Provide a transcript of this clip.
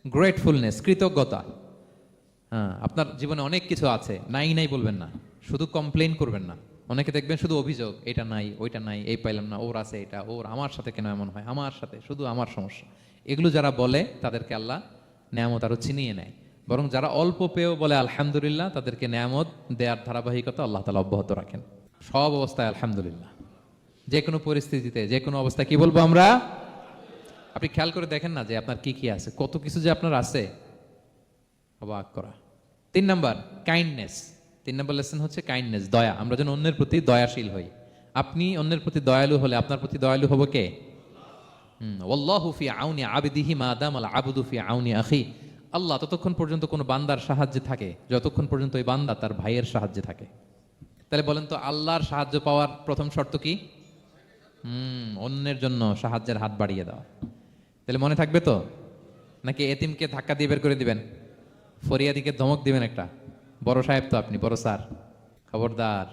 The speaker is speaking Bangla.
গ্রেটফুলনেস, কৃতজ্ঞতা। হ্যাঁ, আপনার জীবনে অনেক কিছু আছে, নাই নাই বলবেন না, শুধু কমপ্লেন করবেন না। অনেকে দেখবেন শুধু অভিযোগ, এটা নাই ওইটা নাই, এই পাইলাম না, ওর আছে এটা, ওর, আমার সাথে কেন এমন হয়, আমার সাথে শুধু আমার সমস্যা। এগুলো যারা বলে তাদেরকে আল্লাহ নেয়ামত আরো ছিনিয়ে নেয়। বরং যারা অল্প পেয়েও বলে আলহামদুলিল্লাহ, তাদেরকে নেয়ামত দেওয়ার ধারাবাহিকতা আল্লাহ তাআলা অব্যাহত রাখেন। সব অবস্থায় আলহামদুলিল্লাহ, যে কোনো পরিস্থিতিতে, যে কোনো অবস্থায় কি বলবো আমরা? আপনি খেয়াল করে দেখেন না যে আপনার কি কি আছে, কত কিছু যে আপনার আছে, অবাক করা। 3 নাম্বার, কাইন্ডনেস। 3 নাম্বার লেসন হচ্ছে কাইন্ডনেস, দয়া। আমরা যেন অন্যের প্রতি দয়াশীল হই। আপনি অন্যের প্রতি দয়ালু হলে আপনার প্রতি দয়ালু হবো কে? ওয়াল্লাহু ফি আউনি আবদিহি মা দামাল আবদু ফি আউনি আখি। আল্লাহ ততক্ষণ পর্যন্ত কোনো বান্দার সাহায্যে থাকে যতক্ষণ পর্যন্ত ওই বান্দা তার ভাইয়ের সাহায্যে থাকে। তাহলে বলেন তো, আল্লাহর সাহায্য পাওয়ার প্রথম শর্ত কি? অন্যের জন্য সাহায্যের হাত বাড়িয়ে দাও। তাহলে মনে থাকবে তো? নাকি এতিমকে ধাক্কা দিয়ে বের করে দিবেন, ফরিয়াদিকে ধমক দিবেন একটা? বড় সাহেব তো আপনি, বড় স্যার, খবরদার।